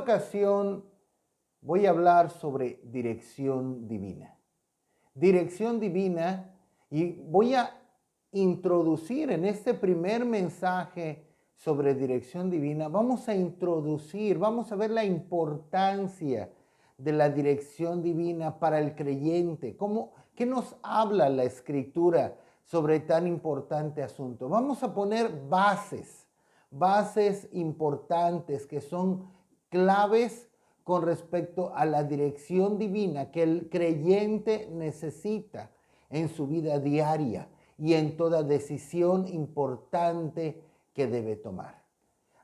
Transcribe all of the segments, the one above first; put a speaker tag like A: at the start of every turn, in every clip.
A: ocasión voy a hablar sobre dirección divina. Dirección divina, y voy a introducir en este primer mensaje sobre dirección divina, vamos a ver la importancia de la dirección divina para el creyente. ¿Qué nos habla la Escritura sobre tan importante asunto? Vamos a poner bases importantes que son claves con respecto a la dirección divina que el creyente necesita en su vida diaria y en toda decisión importante que debe tomar.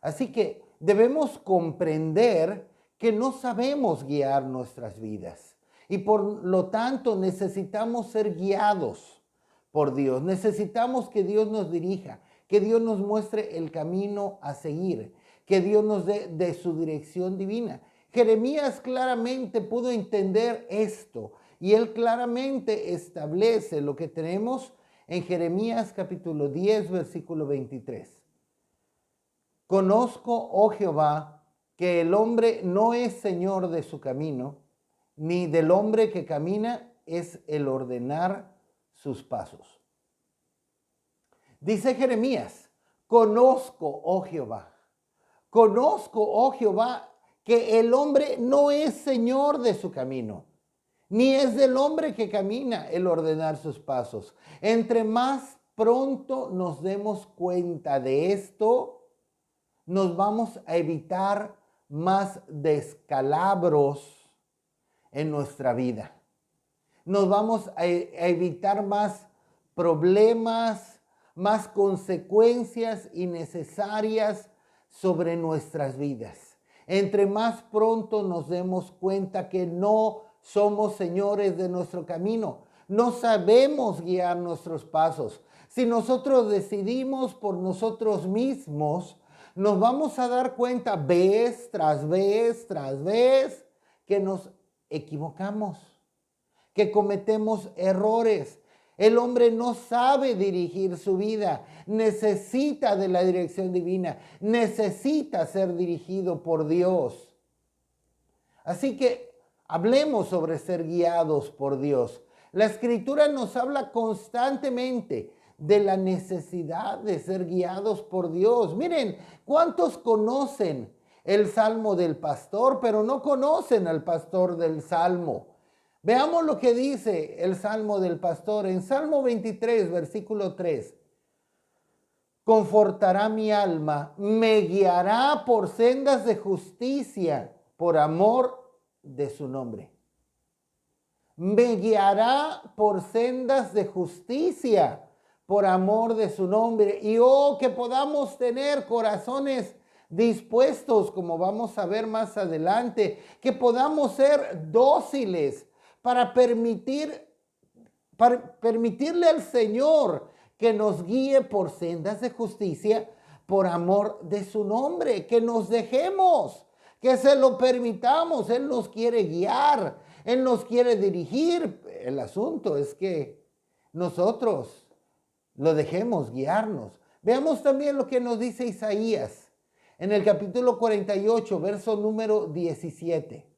A: Así que debemos comprender que no sabemos guiar nuestras vidas y por lo tanto necesitamos ser guiados por Dios. Necesitamos que Dios nos dirija, que Dios nos muestre el camino a seguir, que Dios nos dé de su dirección divina. Jeremías claramente pudo entender esto y él claramente establece lo que tenemos en Jeremías capítulo 10, versículo 23. Conozco, oh Jehová, que el hombre no es señor de su camino, ni del hombre que camina es el ordenar sus pasos. Dice Jeremías, conozco, oh Jehová, que el hombre no es señor de su camino, ni es del hombre que camina el ordenar sus pasos. Entre más pronto nos demos cuenta de esto, nos vamos a evitar más descalabros en nuestra vida. Nos vamos a evitar más problemas, más consecuencias innecesarias sobre nuestras vidas. Entre más pronto nos demos cuenta que no somos señores de nuestro camino, no sabemos guiar nuestros pasos. Si nosotros decidimos por nosotros mismos, nos vamos a dar cuenta vez tras vez que nos equivocamos, que cometemos errores. El hombre no sabe dirigir su vida, necesita de la dirección divina, necesita ser dirigido por Dios. Así que hablemos sobre ser guiados por Dios. La Escritura nos habla constantemente de la necesidad de ser guiados por Dios. Miren, ¿cuántos conocen el Salmo del pastor, pero no conocen al pastor del Salmo? Veamos lo que dice el Salmo del pastor en Salmo 23, versículo 3. Confortará mi alma, me guiará por sendas de justicia, por amor de su nombre. Me guiará por sendas de justicia, por amor de su nombre. Y que podamos tener corazones dispuestos, como vamos a ver más adelante, que podamos ser dóciles para permitirle al Señor que nos guíe por sendas de justicia, por amor de su nombre, que nos dejemos, que se lo permitamos. Él nos quiere guiar, Él nos quiere dirigir. El asunto es que nosotros lo dejemos guiarnos. Veamos también lo que nos dice Isaías en el capítulo 48, verso número 17.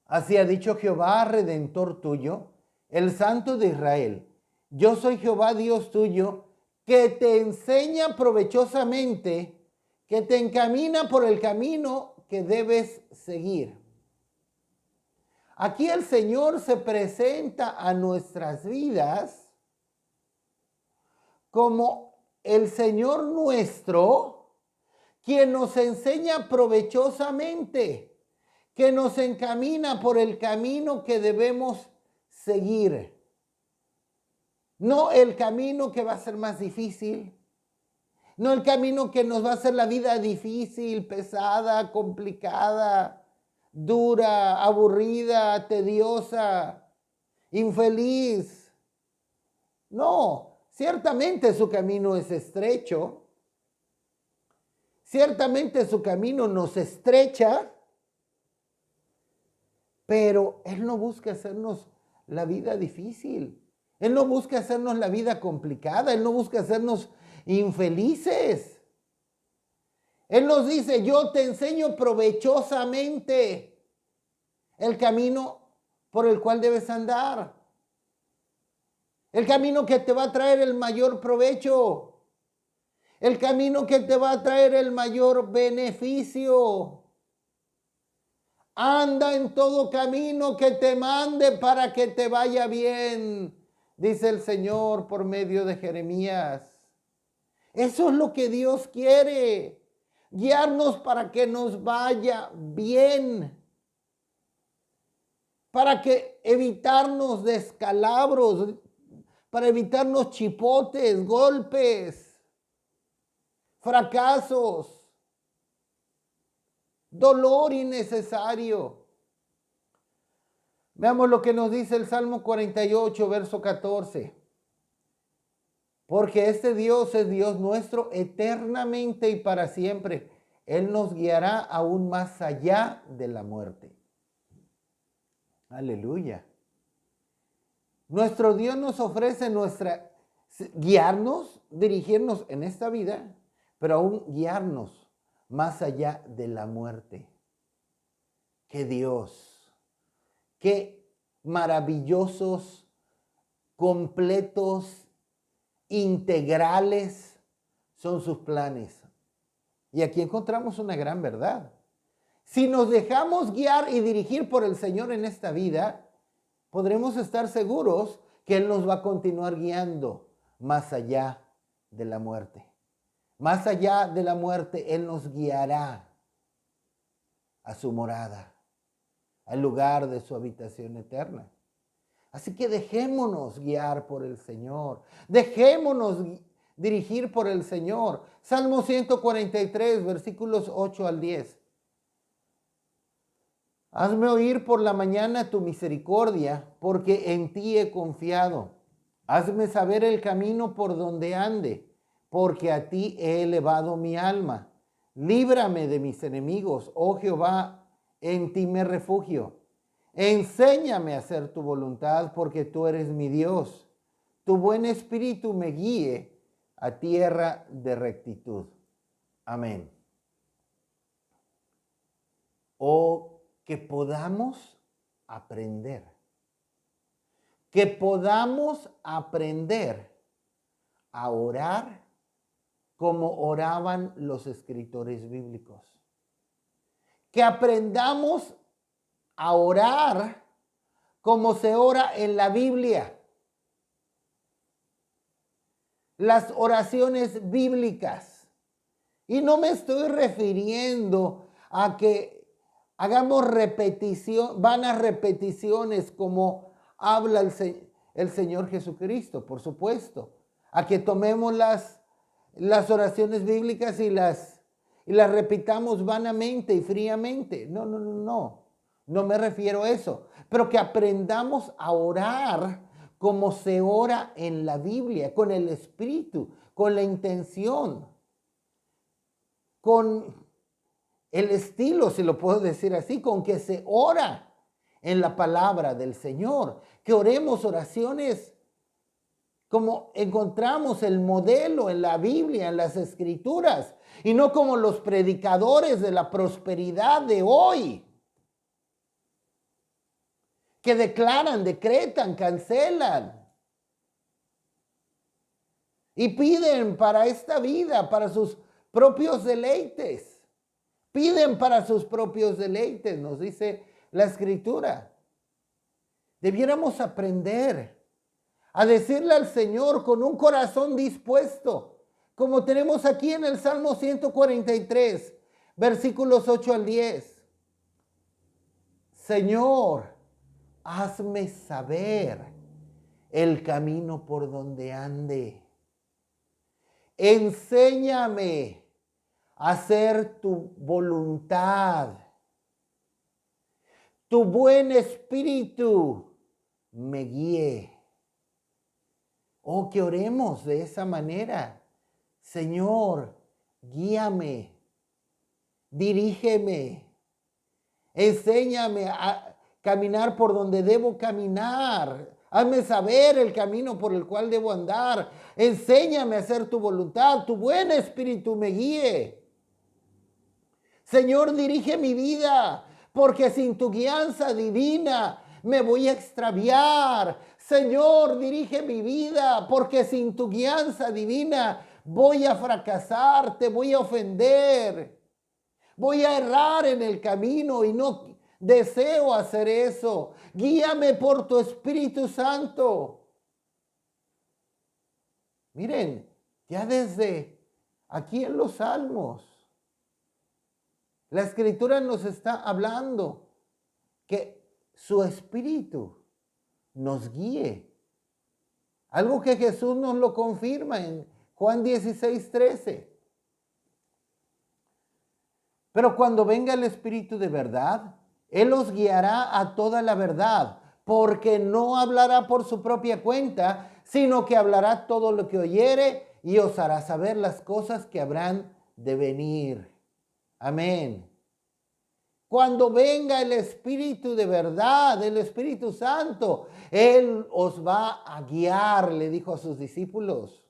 A: Así ha dicho Jehová, Redentor tuyo, el Santo de Israel. Yo soy Jehová, Dios tuyo, que te enseña provechosamente, que te encamina por el camino que debes seguir. Aquí el Señor se presenta a nuestras vidas como el Señor nuestro, quien nos enseña provechosamente, que nos encamina por el camino que debemos seguir. No el camino que va a ser más difícil, no el camino que nos va a hacer la vida difícil, pesada, complicada, dura, aburrida, tediosa, infeliz. No, ciertamente su camino es estrecho, ciertamente su camino nos estrecha, pero Él no busca hacernos la vida difícil. Él no busca hacernos la vida complicada. Él no busca hacernos infelices. Él nos dice, yo te enseño provechosamente el camino por el cual debes andar. El camino que te va a traer el mayor provecho. El camino que te va a traer el mayor beneficio. Anda en todo camino que te mande para que te vaya bien, dice el Señor por medio de Jeremías. Eso es lo que Dios quiere, guiarnos para que nos vaya bien, para que evitarnos descalabros, para evitarnos chipotes, golpes, fracasos, dolor innecesario. Veamos lo que nos dice el Salmo 48, verso 14. Porque este Dios es Dios nuestro eternamente y para siempre. Él nos guiará aún más allá de la muerte. Aleluya. Nuestro Dios nos ofrece guiarnos, dirigirnos en esta vida, pero aún guiarnos más allá de la muerte. ¡Qué Dios! ¡Qué maravillosos, completos, integrales son sus planes! Y aquí encontramos una gran verdad. Si nos dejamos guiar y dirigir por el Señor en esta vida, podremos estar seguros que Él nos va a continuar guiando más allá de la muerte. Más allá de la muerte, Él nos guiará a su morada, al lugar de su habitación eterna. Así que dejémonos guiar por el Señor. Dejémonos dirigir por el Señor. Salmo 143, versículos 8 al 10. Hazme oír por la mañana tu misericordia, porque en ti he confiado. Hazme saber el camino por donde ande, porque a ti he elevado mi alma. Líbrame de mis enemigos, oh Jehová, en ti me refugio. Enséñame a hacer tu voluntad, porque tú eres mi Dios. Tu buen espíritu me guíe a tierra de rectitud. Amén. Oh, que podamos aprender a orar como oraban los escritores bíblicos. Que aprendamos a orar como se ora en la Biblia. Las oraciones bíblicas. Y no me estoy refiriendo a que hagamos vanas repeticiones como habla el Señor Jesucristo, por supuesto. A que tomemos las oraciones bíblicas y las repitamos vanamente y fríamente. No. No me refiero a eso. Pero que aprendamos a orar como se ora en la Biblia, con el espíritu, con la intención, con el estilo, si lo puedo decir así, con que se ora en la palabra del Señor. Que oremos oraciones como encontramos el modelo en la Biblia, en las Escrituras, y no como los predicadores de la prosperidad de hoy, que declaran, decretan, cancelan y piden para esta vida, para sus propios deleites. Piden para sus propios deleites, nos dice la Escritura. Debiéramos aprender a decirle al Señor con un corazón dispuesto, como tenemos aquí en el Salmo 143, versículos 8 al 10. Señor, hazme saber el camino por donde ande. Enséñame a hacer tu voluntad. Tu buen espíritu me guíe. Oh, que oremos de esa manera. Señor, guíame, dirígeme, enséñame a caminar por donde debo caminar. Hazme saber el camino por el cual debo andar. Enséñame a hacer tu voluntad. Tu buen espíritu me guíe. Señor, dirige mi vida, porque sin tu guianza divina me voy a extraviar. Señor, dirige mi vida, porque sin tu guianza divina voy a fracasar, te voy a ofender. Voy a errar en el camino y no deseo hacer eso. Guíame por tu Espíritu Santo. Miren, ya desde aquí en los Salmos, la Escritura nos está hablando que su Espíritu nos guíe. Algo que Jesús nos lo confirma en Juan 16:13. Pero cuando venga el Espíritu de verdad, Él os guiará a toda la verdad, porque no hablará por su propia cuenta, sino que hablará todo lo que oyere y os hará saber las cosas que habrán de venir. Amén. Cuando venga el Espíritu de verdad, el Espíritu Santo, Él os va a guiar, le dijo a sus discípulos.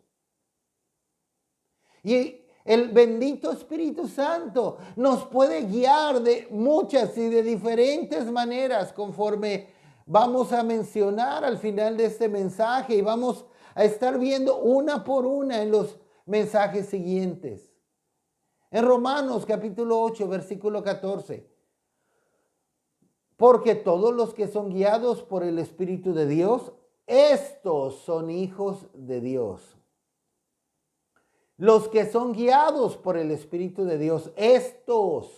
A: Y el bendito Espíritu Santo nos puede guiar de muchas y de diferentes maneras, conforme vamos a mencionar al final de este mensaje, y vamos a estar viendo una por una en los mensajes siguientes. En Romanos capítulo 8, versículo 14. Porque todos los que son guiados por el Espíritu de Dios, estos son hijos de Dios. Los que son guiados por el Espíritu de Dios, estos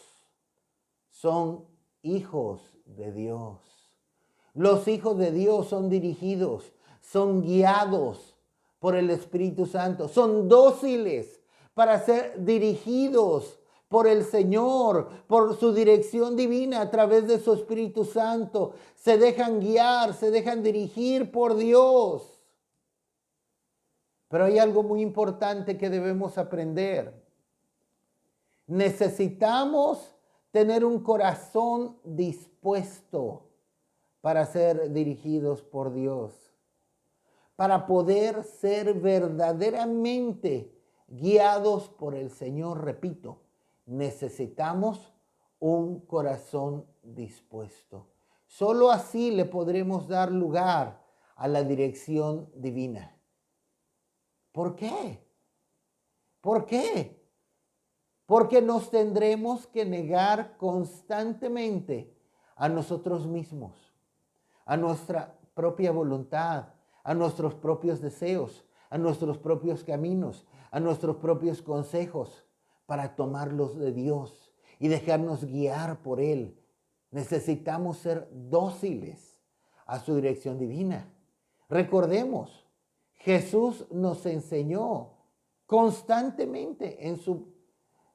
A: son hijos de Dios. Los hijos de Dios son dirigidos, son guiados por el Espíritu Santo, son dóciles para ser dirigidos por el Señor, por su dirección divina a través de su Espíritu Santo. Se dejan guiar, se dejan dirigir por Dios. Pero hay algo muy importante que debemos aprender. Necesitamos tener un corazón dispuesto para ser dirigidos por Dios, para poder ser verdaderamente guiados por el Señor. Repito, necesitamos un corazón dispuesto. Solo así le podremos dar lugar a la dirección divina. ¿Por qué? ¿Por qué? Porque nos tendremos que negar constantemente a nosotros mismos, a nuestra propia voluntad, a nuestros propios deseos, a nuestros propios caminos, a nuestros propios consejos, para tomarlos de Dios y dejarnos guiar por Él. Necesitamos ser dóciles a su dirección divina. Recordemos, Jesús nos enseñó constantemente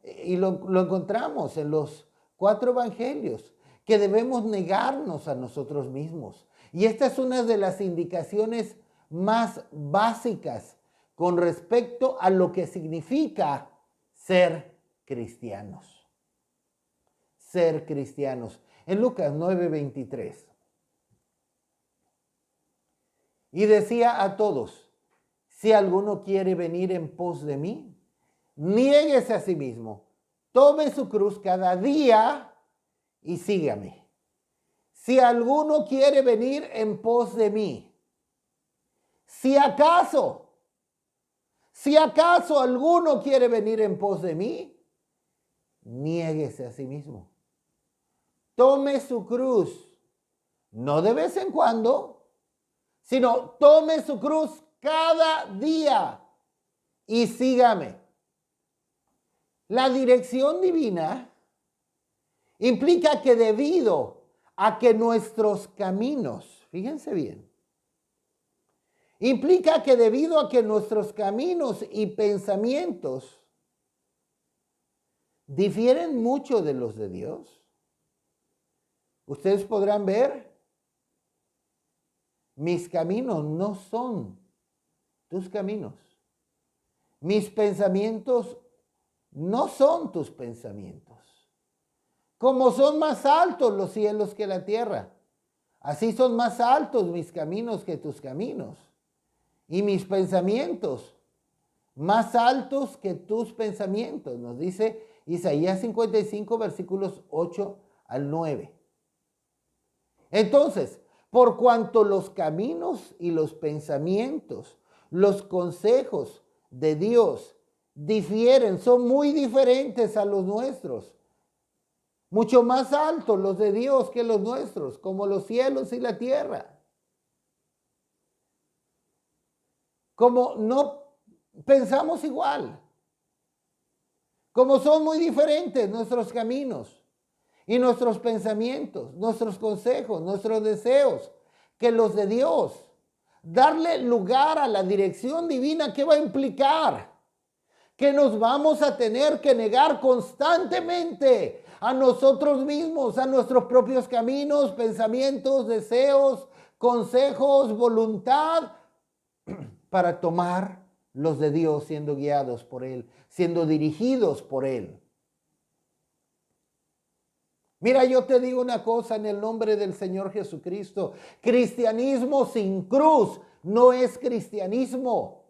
A: y lo encontramos en los 4 evangelios, que debemos negarnos a nosotros mismos. Y esta es una de las indicaciones más básicas con respecto a lo que significa ser cristianos. Ser cristianos. En Lucas 9:23. Y decía a todos: si alguno quiere venir en pos de mí, niéguese a sí mismo, tome su cruz cada día y sígame. Si alguno quiere venir en pos de mí, si acaso alguno quiere venir en pos de mí, niéguese a sí mismo. Tome su cruz, no de vez en cuando, sino tome su cruz cada día y sígame. La dirección divina implica que debido a que nuestros caminos, fíjense bien, implica que debido a que nuestros caminos y pensamientos difieren mucho de los de Dios, ustedes podrán ver, mis caminos no son tus caminos. Mis pensamientos no son tus pensamientos. Como son más altos los cielos que la tierra, así son más altos mis caminos que tus caminos. Y mis pensamientos más altos que tus pensamientos, nos dice Isaías 55, versículos 8 al 9. Entonces, por cuanto los caminos y los pensamientos, los consejos de Dios difieren, son muy diferentes a los nuestros. Mucho más altos los de Dios que los nuestros, como los cielos y la tierra. Como no pensamos igual, como son muy diferentes nuestros caminos y nuestros pensamientos, nuestros consejos, nuestros deseos, que los de Dios. Darle lugar a la dirección divina, ¿qué va a implicar? Que nos vamos a tener que negar constantemente a nosotros mismos, a nuestros propios caminos, pensamientos, deseos, consejos, voluntad, para tomar los de Dios, siendo guiados por Él, siendo dirigidos por Él. Mira, yo te digo una cosa en el nombre del Señor Jesucristo. Cristianismo sin cruz no es cristianismo.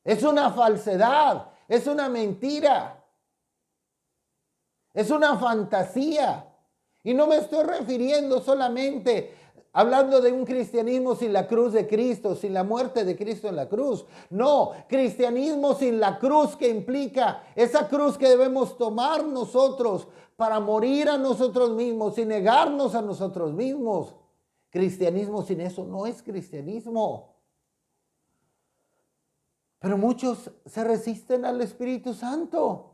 A: Es una falsedad, es una mentira, es una fantasía. Y no me estoy refiriendo solamente hablando de un cristianismo sin la cruz de Cristo, sin la muerte de Cristo en la cruz. No, cristianismo sin la cruz, que implica esa cruz que debemos tomar nosotros para morir a nosotros mismos y negarnos a nosotros mismos. Cristianismo sin eso no es cristianismo. Pero muchos se resisten al Espíritu Santo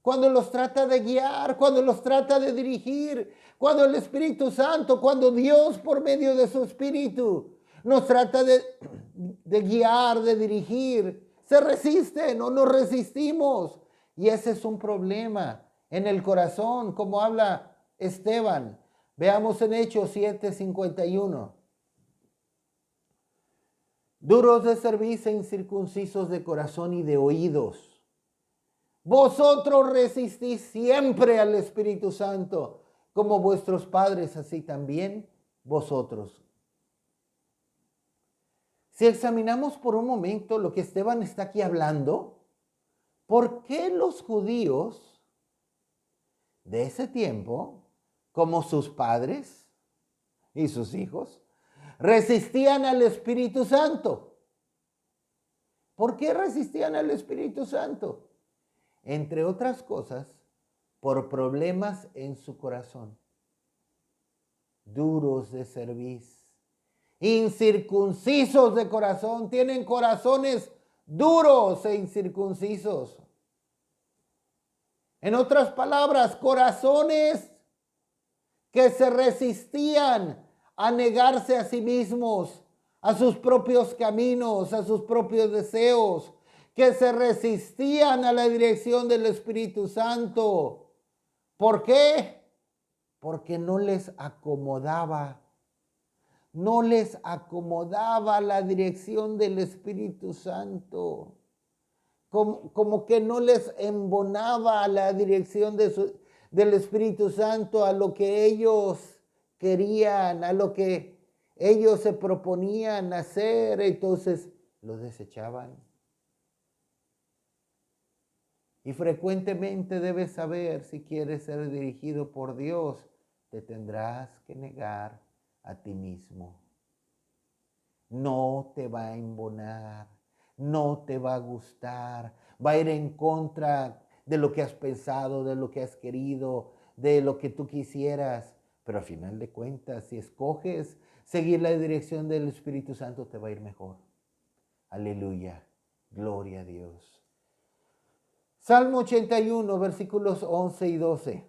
A: cuando los trata de guiar, cuando los trata de dirigir, cuando el Espíritu Santo, cuando Dios por medio de su Espíritu nos trata de guiar, de dirigir, se resisten o nos resistimos. Y ese es un problema en el corazón, como habla Esteban. Veamos en Hechos 7:51. Duros de cerviz e incircuncisos de corazón y de oídos. Vosotros resistís siempre al Espíritu Santo, como vuestros padres, así también vosotros. Si examinamos por un momento lo que Esteban está aquí hablando, ¿por qué los judíos de ese tiempo, como sus padres y sus hijos, resistían al Espíritu Santo? ¿Por qué resistían al Espíritu Santo? Entre otras cosas, por problemas en su corazón. Duros de cerviz, incircuncisos de corazón, tienen corazones duros e incircuncisos. En otras palabras, corazones que se resistían a negarse a sí mismos, a sus propios caminos, a sus propios deseos, que se resistían a la dirección del Espíritu Santo. ¿Por qué? Porque no les acomodaba la dirección del Espíritu Santo. Como que no les embonaba la dirección del Espíritu Santo a lo que ellos querían, a lo que ellos se proponían hacer. Entonces los desechaban. Y frecuentemente debes saber, si quieres ser dirigido por Dios, te tendrás que negar a ti mismo. No te va a embonar, no te va a gustar, va a ir en contra de lo que has pensado, de lo que has querido, de lo que tú quisieras. Pero al final de cuentas, si escoges seguir la dirección del Espíritu Santo, te va a ir mejor. Aleluya, gloria a Dios. Salmo 81, versículos 11 y 12.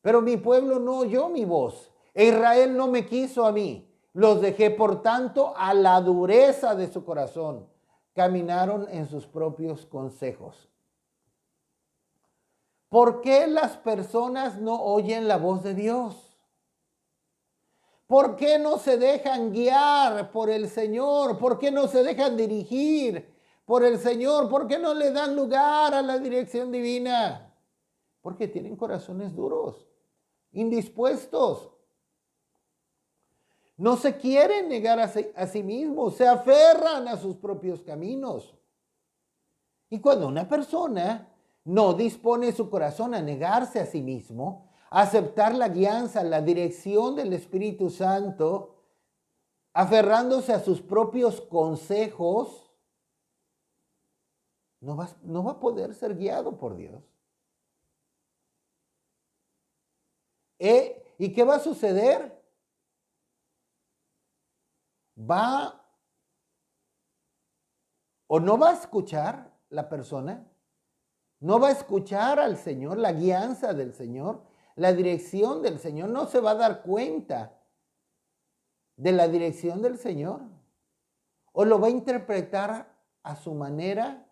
A: Pero mi pueblo no oyó mi voz, e Israel no me quiso a mí. Los dejé, por tanto, a la dureza de su corazón. Caminaron en sus propios consejos. ¿Por qué las personas no oyen la voz de Dios? ¿Por qué no se dejan guiar por el Señor? ¿Por qué no se dejan dirigir por el Señor? ¿Por qué no le dan lugar a la dirección divina? Porque tienen corazones duros, indispuestos. No se quieren negar a sí mismos, se aferran a sus propios caminos. Y cuando una persona no dispone su corazón a negarse a sí mismo, a aceptar la guianza, la dirección del Espíritu Santo, aferrándose a sus propios consejos, no va a poder ser guiado por Dios. ¿Y qué va a suceder? ¿Va o no va a escuchar la persona? ¿No va a escuchar al Señor, la guianza del Señor, la dirección del Señor? ¿No se va a dar cuenta de la dirección del Señor? ¿O lo va a interpretar a su manera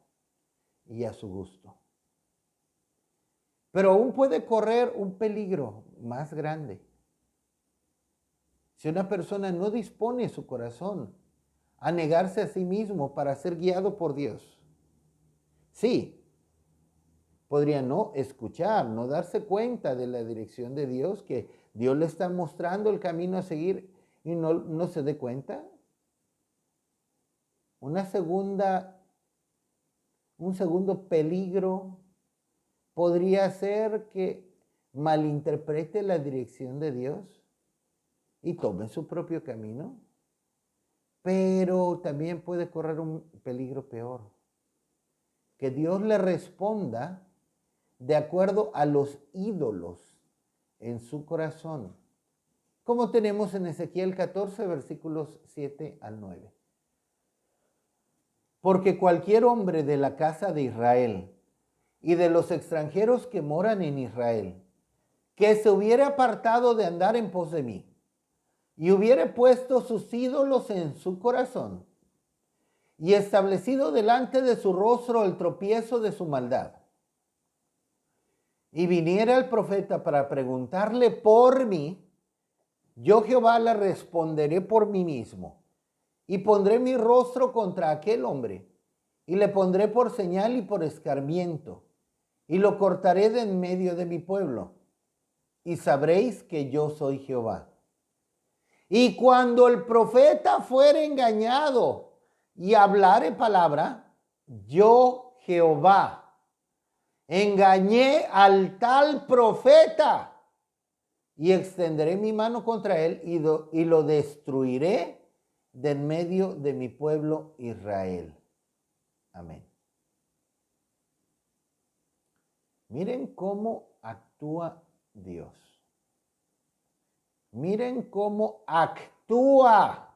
A: y a su gusto? Pero aún puede correr un peligro más grande. Si una persona no dispone su corazón a negarse a sí mismo para ser guiado por Dios, sí, podría no escuchar, no darse cuenta de la dirección de Dios, que Dios le está mostrando el camino a seguir y no se dé cuenta. Un segundo peligro podría ser que malinterprete la dirección de Dios y tome su propio camino. Pero también puede correr un peligro peor, que Dios le responda de acuerdo a los ídolos en su corazón, como tenemos en Ezequiel 14, versículos 7 al 9. Porque cualquier hombre de la casa de Israel y de los extranjeros que moran en Israel, que se hubiera apartado de andar en pos de mí, y hubiera puesto sus ídolos en su corazón, y establecido delante de su rostro el tropiezo de su maldad, y viniera el profeta para preguntarle por mí, yo Jehová le responderé por mí mismo, y pondré mi rostro contra aquel hombre, y le pondré por señal y por escarmiento, y lo cortaré de en medio de mi pueblo, y sabréis que yo soy Jehová. Y cuando el profeta fuere engañado y hablare palabra, yo Jehová engañé al tal profeta y extenderé mi mano contra él y lo destruiré de en medio de mi pueblo Israel. Amén. Miren cómo actúa Dios. Miren cómo actúa.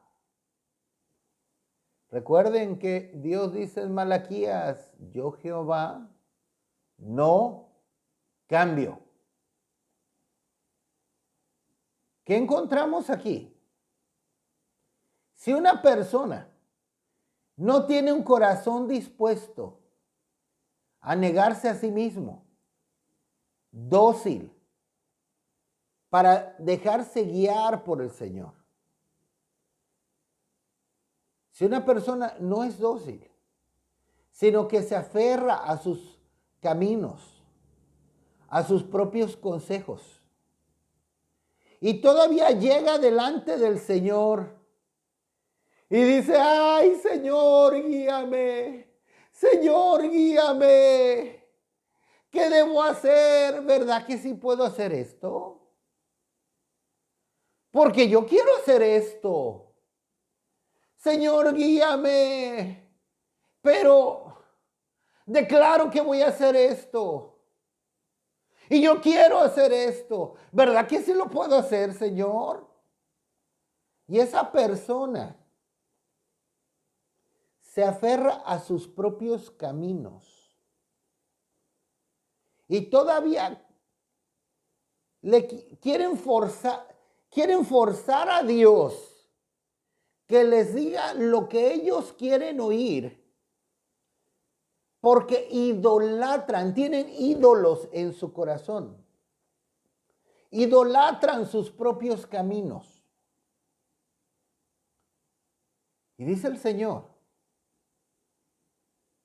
A: Recuerden que Dios dice en Malaquías, yo Jehová no cambio. ¿Qué encontramos aquí? Si una persona no tiene un corazón dispuesto a negarse a sí mismo, dócil, para dejarse guiar por el Señor. Si una persona no es dócil, sino que se aferra a sus caminos, a sus propios consejos, y todavía llega delante del Señor y dice, ay, Señor, guíame, Señor, guíame, ¿qué debo hacer? ¿Verdad que sí puedo hacer esto? Porque yo quiero hacer esto. Señor, guíame, pero declaro que voy a hacer esto. Y yo quiero hacer esto. ¿Verdad que sí lo puedo hacer, Señor? Y esa persona se aferra a sus propios caminos. Y todavía quieren forzar a Dios que les diga lo que ellos quieren oír, porque idolatran, tienen ídolos en su corazón, idolatran sus propios caminos. Y dice el Señor,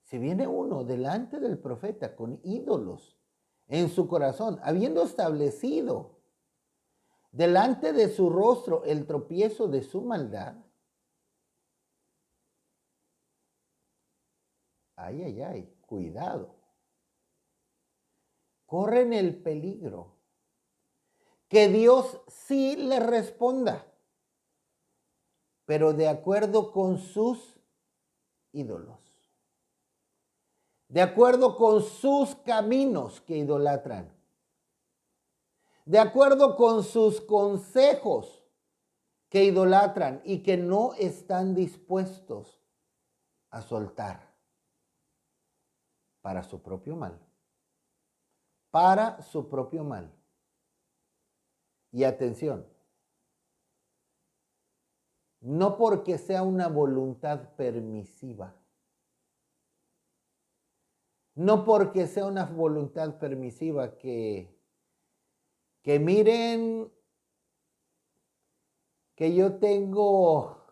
A: si viene uno delante del profeta con ídolos en su corazón, habiendo establecido delante de su rostro el tropiezo de su maldad, ay, ay, ay, cuidado. corren el peligro que Dios sí les responda, pero de acuerdo con sus ídolos, de acuerdo con sus caminos que idolatran, de acuerdo con sus consejos que idolatran y que no están dispuestos a soltar para su propio mal, para su propio mal. Y atención, no porque sea una voluntad permisiva, no porque sea una voluntad permisiva que miren que yo tengo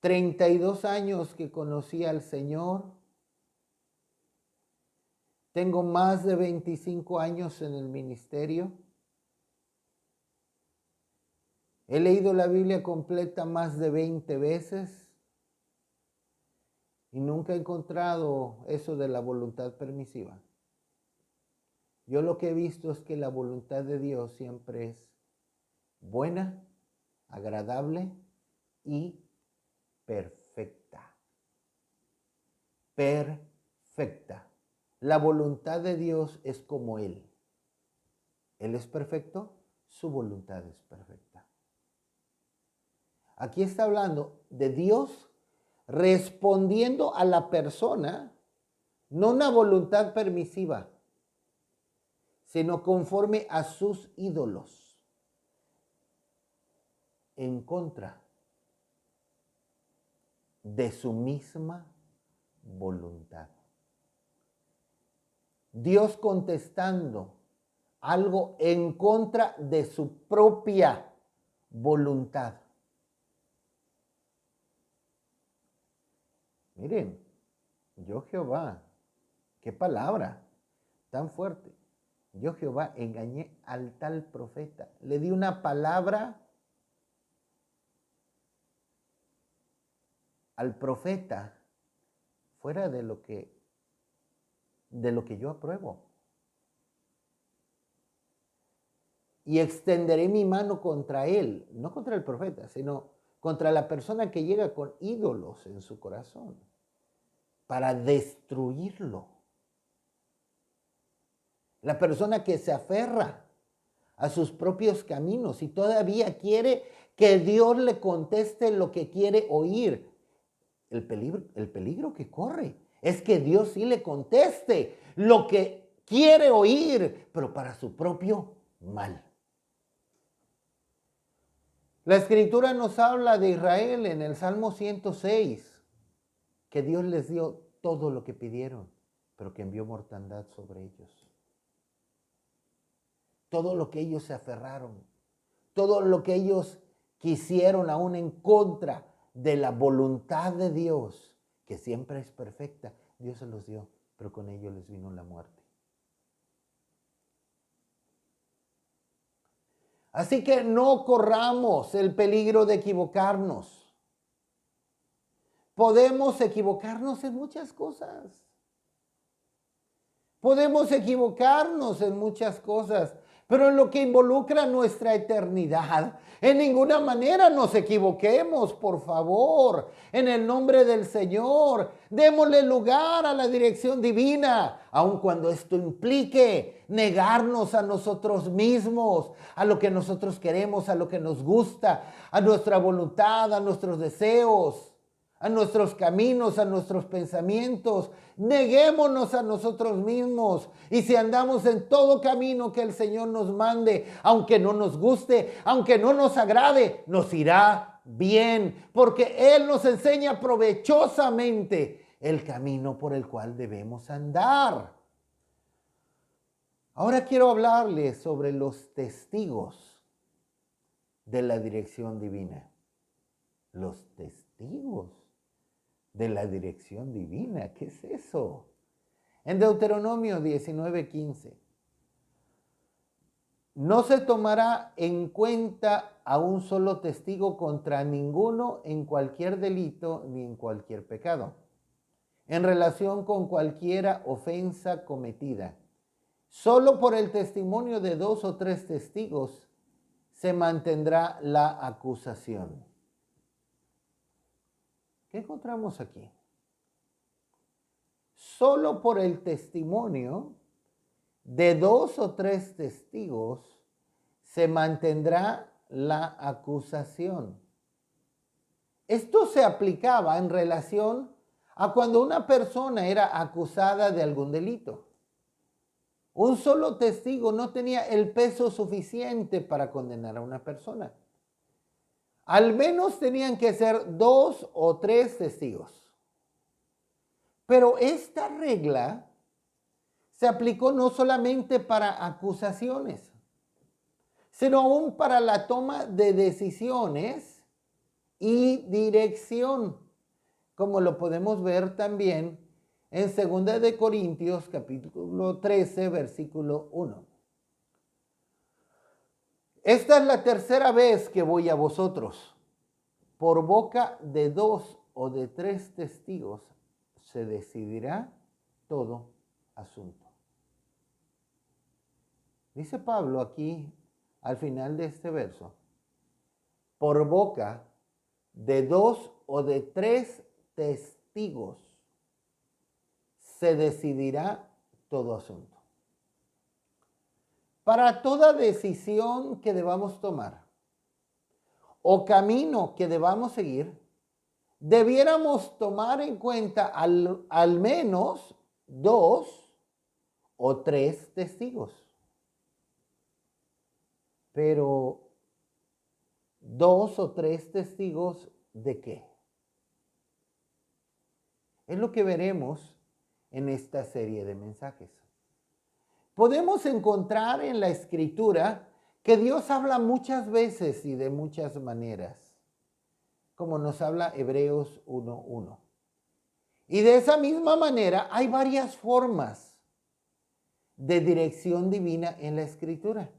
A: 32 años que conocí al Señor, tengo más de 25 años en el ministerio, he leído la Biblia completa más de 20 veces y nunca he encontrado eso de la voluntad permisiva. Yo lo que he visto es que la voluntad de Dios siempre es buena, agradable y perfecta. Perfecta. La voluntad de Dios es como Él. Él es perfecto, su voluntad es perfecta. Aquí está hablando de Dios respondiendo a la persona, no una voluntad permisiva, sino conforme a sus ídolos, en contra de su misma voluntad. Dios contestando algo en contra de su propia voluntad. Miren, yo Jehová, qué palabra tan fuerte. Yo Jehová engañé al tal profeta. Le di una palabra al profeta fuera de lo que yo apruebo. Y extenderé mi mano contra él, no contra el profeta, sino contra la persona que llega con ídolos en su corazón, para destruirlo. La persona que se aferra a sus propios caminos y todavía quiere que Dios le conteste lo que quiere oír. El peligro que corre es que Dios sí le conteste lo que quiere oír, pero para su propio mal. La Escritura nos habla de Israel en el Salmo 106, que Dios les dio todo lo que pidieron, pero que envió mortandad sobre ellos. Todo lo que ellos se aferraron, todo lo que ellos quisieron aún en contra de la voluntad de Dios, que siempre es perfecta, Dios se los dio, pero con ello les vino la muerte. Así que no corramos el peligro de equivocarnos. Podemos equivocarnos en muchas cosas. Podemos equivocarnos en muchas cosas, pero en lo que involucra nuestra eternidad, en ninguna manera nos equivoquemos, por favor. En el nombre del Señor, démosle lugar a la dirección divina, aun cuando esto implique negarnos a nosotros mismos, a lo que nosotros queremos, a lo que nos gusta, a nuestra voluntad, a nuestros deseos, a nuestros caminos, a nuestros pensamientos. Neguémonos a nosotros mismos. Y si andamos en todo camino que el Señor nos mande, aunque no nos guste, aunque no nos agrade, nos irá bien, porque Él nos enseña provechosamente el camino por el cual debemos andar. Ahora quiero hablarles sobre los testigos de la dirección divina. Los testigos de la dirección divina. ¿Qué es eso? En Deuteronomio 19:15. No se tomará en cuenta a un solo testigo contra ninguno en cualquier delito ni en cualquier pecado. en relación con cualquiera ofensa cometida. Solo por el testimonio de 2 o 3 testigos se mantendrá la acusación. ¿Qué encontramos aquí? Solo por el testimonio de 2 o 3 testigos se mantendrá la acusación. Esto se aplicaba en relación a cuando una persona era acusada de algún delito. Un solo testigo no tenía el peso suficiente para condenar a una persona. Al menos tenían que ser 2 o 3 testigos. Pero esta regla se aplicó no solamente para acusaciones, sino aún para la toma de decisiones y dirección, como lo podemos ver también en 2 de Corintios capítulo 13, versículo 1. Esta es la tercera vez que voy a vosotros. Por boca de 2 o de 3 testigos se decidirá todo asunto. Dice Pablo aquí al final de este verso, por boca de 2 o de 3 testigos se decidirá todo asunto. Para toda decisión que debamos tomar o camino que debamos seguir, debiéramos tomar en cuenta al menos 2 o 3 testigos. Pero 2 o 3 testigos ¿de qué? Es lo que veremos en esta serie de mensajes. Podemos encontrar en la Escritura que Dios habla muchas veces y de muchas maneras, como nos habla Hebreos 1:1. Y de esa misma manera hay varias formas de dirección divina en la Escritura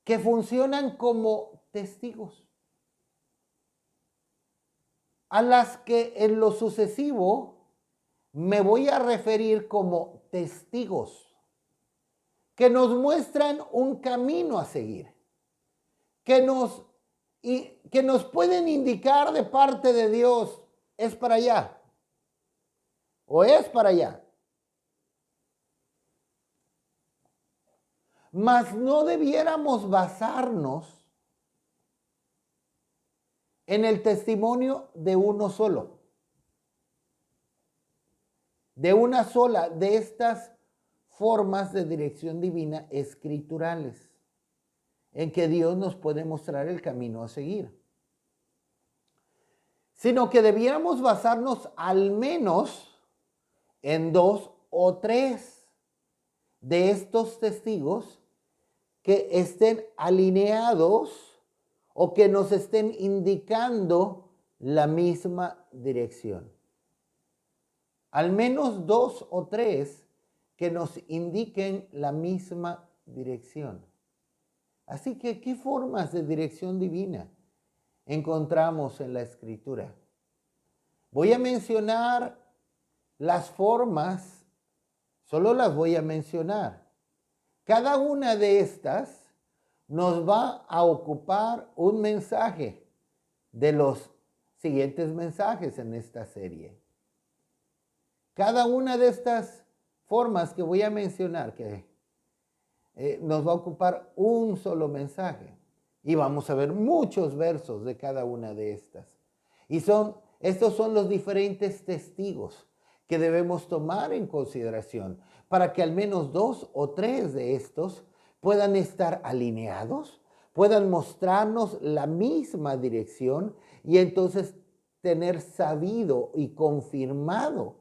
A: que funcionan como testigos, a las que en lo sucesivo me voy a referir como testigos, que nos muestran un camino a seguir, que nos pueden indicar de parte de Dios, es para allá o es para allá. Mas no debiéramos basarnos en el testimonio de uno solo, de una sola de estas formas de dirección divina escriturales, en que Dios nos puede mostrar el camino a seguir, sino que debiéramos basarnos al menos en 2 o 3 de estos testigos que estén alineados o que nos estén indicando la misma dirección. Al menos 2 o 3 que nos indiquen la misma dirección. Así que, ¿qué formas de dirección divina encontramos en la Escritura? Voy a mencionar las formas, solo las voy a mencionar. Cada una de estas nos va a ocupar un mensaje de los siguientes mensajes en esta serie. Cada una de estas formas que voy a mencionar, que nos va a ocupar un solo mensaje. Y vamos a ver muchos versos de cada una de estas. Y estos son los diferentes testigos que debemos tomar en consideración para que al menos 2 o 3 de estos puedan estar alineados, puedan mostrarnos la misma dirección y entonces tener sabido y confirmado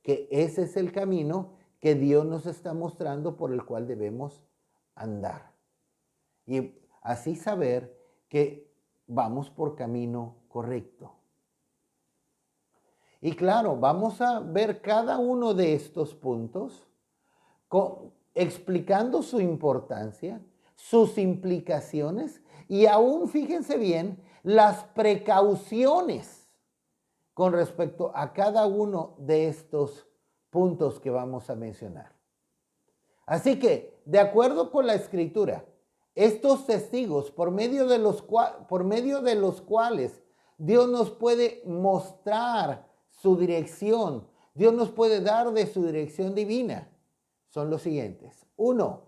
A: que ese es el camino que Dios nos está mostrando por el cual debemos andar. Y así saber que vamos por camino correcto. Y claro, vamos a ver cada uno de estos puntos explicando su importancia, sus implicaciones y aún, fíjense bien, las precauciones con respecto a cada uno de estos puntos que vamos a mencionar. Así que, de acuerdo con la Escritura, estos testigos, por medio de los cuales Dios nos puede mostrar su dirección, Dios nos puede dar de su dirección divina, son los siguientes. 1,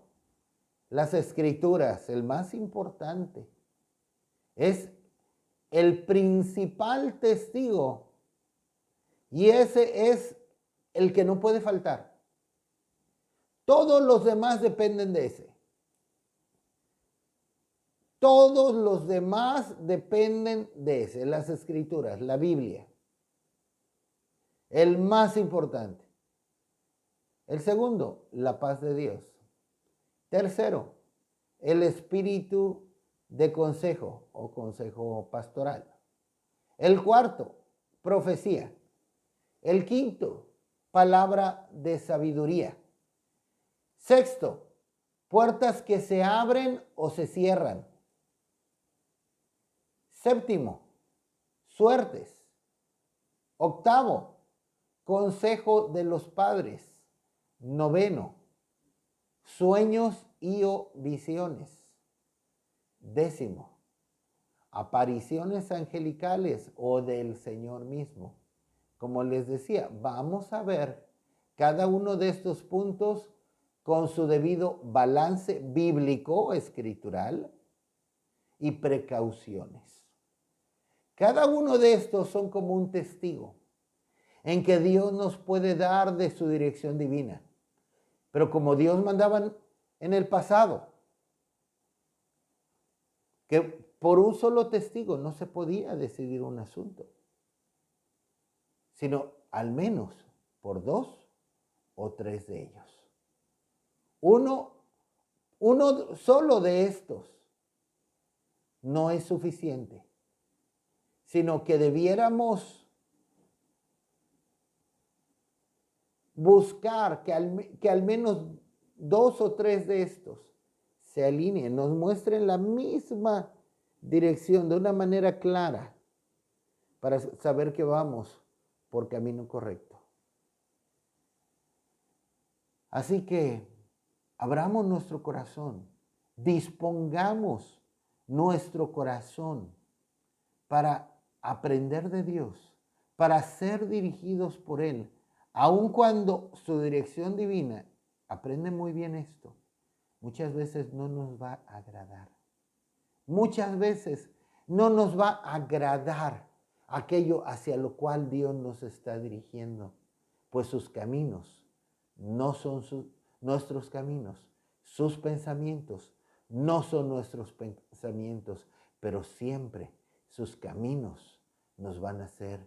A: las Escrituras, el más importante, es el principal testigo y ese es el que no puede faltar. Todos los demás dependen de ese. Todos los demás dependen de ese, las Escrituras, la Biblia. El más importante. El segundo, la paz de Dios. Tercero, el espíritu de consejo o consejo pastoral. El cuarto, profecía. El quinto, palabra de sabiduría. Sexto, puertas que se abren o se cierran. Séptimo, suertes. Octavo, consejo de los padres. Noveno, sueños y o visiones. Décimo, apariciones angelicales o del Señor mismo. Como les decía, vamos a ver cada uno de estos puntos con su debido balance bíblico, escritural y precauciones. Cada uno de estos son como un testigo en que Dios nos puede dar de su dirección divina. Pero como Dios mandaba en el pasado, que por un solo testigo no se podía decidir un asunto, sino al menos por 2 o 3 de ellos. Uno solo de estos no es suficiente, sino que debiéramos buscar que al menos 2 o 3 de estos se alineen, nos muestren la misma dirección de una manera clara para saber que vamos por camino correcto. Así que abramos nuestro corazón, dispongamos nuestro corazón para aprender de Dios, para ser dirigidos por Él, aun cuando su dirección divina, aprende muy bien esto, muchas veces no nos va a agradar. Muchas veces no nos va a agradar aquello hacia lo cual Dios nos está dirigiendo, pues sus caminos no son nuestros caminos, sus pensamientos no son nuestros pensamientos, pero siempre sus caminos nos van a hacer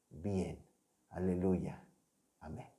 A: bien. Aleluya. Amén.